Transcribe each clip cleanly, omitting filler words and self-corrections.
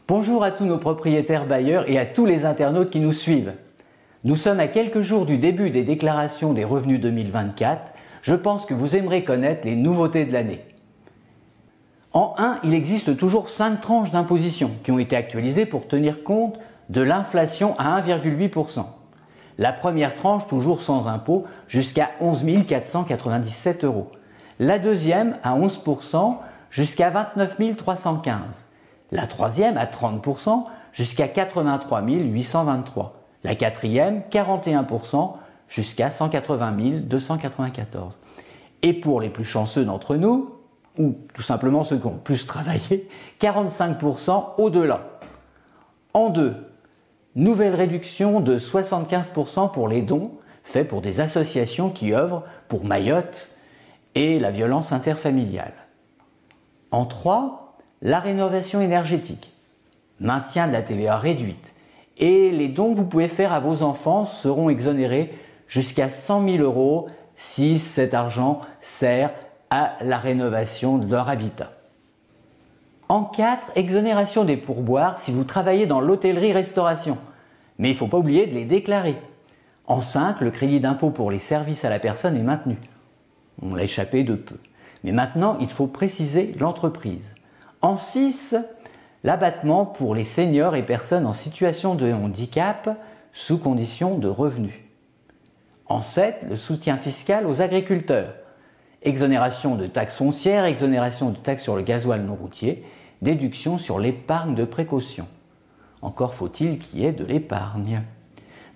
Bonjour à tous nos propriétaires bailleurs et à tous les internautes qui nous suivent. Nous sommes à quelques jours du début des déclarations des revenus 2024. Je pense que vous aimerez connaître les nouveautés de l'année. En 1, il existe toujours 5 tranches d'imposition qui ont été actualisées pour tenir compte de l'inflation à 1,8%. La première tranche toujours sans impôt jusqu'à 11 497 €. La deuxième à 11% jusqu'à 29 315 €. La troisième à 30% jusqu'à 83 823 €. La quatrième, 41% jusqu'à 180 294 €. Et pour les plus chanceux d'entre nous, ou tout simplement ceux qui ont plus travaillé, 45% au-delà. En 2, nouvelle réduction de 75% pour les dons faits pour des associations qui œuvrent pour Mayotte et la violence interfamiliale. En 3, la rénovation énergétique, maintien de la TVA réduite, et les dons que vous pouvez faire à vos enfants seront exonérés jusqu'à 100 000 € si cet argent sert à la rénovation de leur habitat. En 4, exonération des pourboires si vous travaillez dans l'hôtellerie-restauration, mais il ne faut pas oublier de les déclarer. En 5, le crédit d'impôt pour les services à la personne est maintenu. On l'a échappé de peu. Mais maintenant, il faut préciser l'entreprise. En 6, l'abattement pour les seniors et personnes en situation de handicap sous condition de revenus. En 7, le soutien fiscal aux agriculteurs. Exonération de taxes foncières, exonération de taxes sur le gasoil non routier, déduction sur l'épargne de précaution. Encore faut-il qu'il y ait de l'épargne.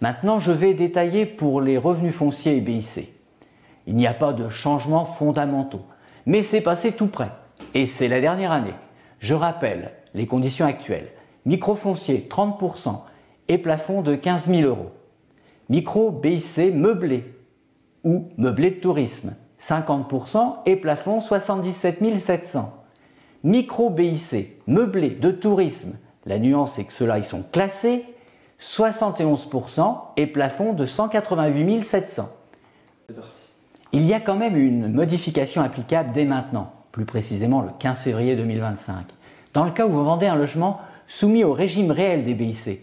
Maintenant, je vais détailler pour les revenus fonciers et BIC. Il n'y a pas de changements fondamentaux, mais c'est passé tout près. Et c'est la dernière année. Je rappelle les conditions actuelles. Microfoncier 30% et plafond de 15 000 €. Micro BIC meublé ou meublé de tourisme 50% et plafond 77 700. Micro BIC meublé de tourisme, la nuance est que ceux-là ils sont classés, 71% et plafond de 188 700. C'est parti. Il y a quand même une modification applicable dès maintenant, plus précisément le 15 février 2025, dans le cas où vous vendez un logement soumis au régime réel des BIC.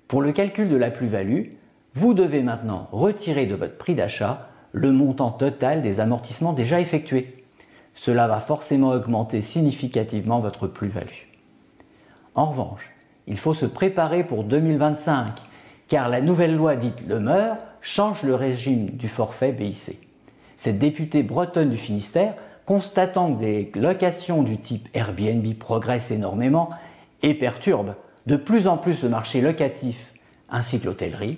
Pour le calcul de la plus-value, vous devez maintenant retirer de votre prix d'achat le montant total des amortissements déjà effectués. Cela va forcément augmenter significativement votre plus-value. En revanche, il faut se préparer pour 2025, car la nouvelle loi dite Le Meur change le régime du forfait BIC. Cette députée bretonne du Finistère, constatant que des locations du type Airbnb progressent énormément et perturbent de plus en plus le marché locatif ainsi que l'hôtellerie,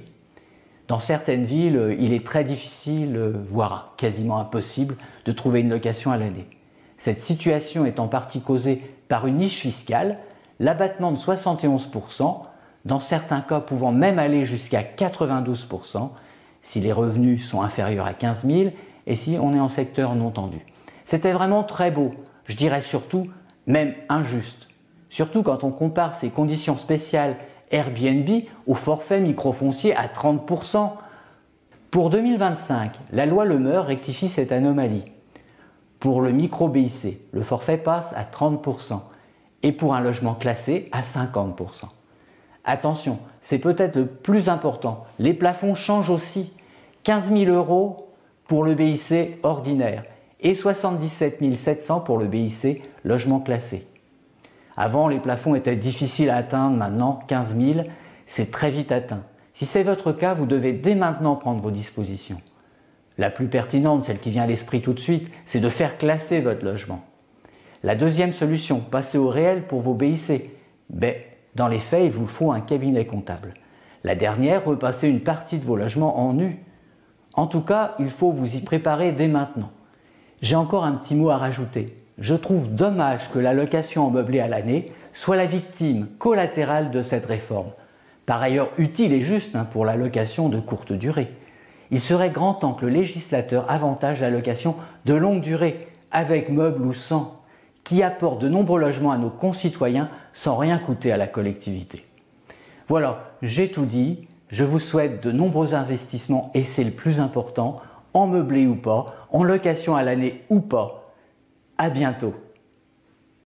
dans certaines villes, il est très difficile, voire quasiment impossible, de trouver une location à l'année. Cette situation est en partie causée par une niche fiscale, l'abattement de 71%, dans certains cas pouvant même aller jusqu'à 92%, si les revenus sont inférieurs à 15 000 et si on est en secteur non tendu. C'était vraiment très beau, je dirais surtout même injuste. Surtout quand on compare ces conditions spéciales Airbnb au forfait microfoncier à 30%. Pour 2025, la loi Le Meur rectifie cette anomalie. Pour le micro BIC, le forfait passe à 30% et pour un logement classé à 50%. Attention, c'est peut-être le plus important, les plafonds changent aussi. 15 000 € pour le BIC ordinaire et 77 700 pour le BIC logement classé. Avant, les plafonds étaient difficiles à atteindre, maintenant 15 000, c'est très vite atteint. Si c'est votre cas, vous devez dès maintenant prendre vos dispositions. La plus pertinente, celle qui vient à l'esprit tout de suite, c'est de faire classer votre logement. La deuxième solution, passer au réel pour vos BIC. Dans les faits, il vous faut un cabinet comptable. La dernière, repasser une partie de vos logements en nu. En tout cas, il faut vous y préparer dès maintenant. J'ai encore un petit mot à rajouter. Je trouve dommage que la location en meublé à l'année soit la victime collatérale de cette réforme. Par ailleurs utile et juste pour la location de courte durée. Il serait grand temps que le législateur avantage la location de longue durée, avec meubles ou sans, qui apporte de nombreux logements à nos concitoyens sans rien coûter à la collectivité. Voilà, j'ai tout dit. Je vous souhaite de nombreux investissements et c'est le plus important, en meublé ou pas, en location à l'année ou pas. À bientôt.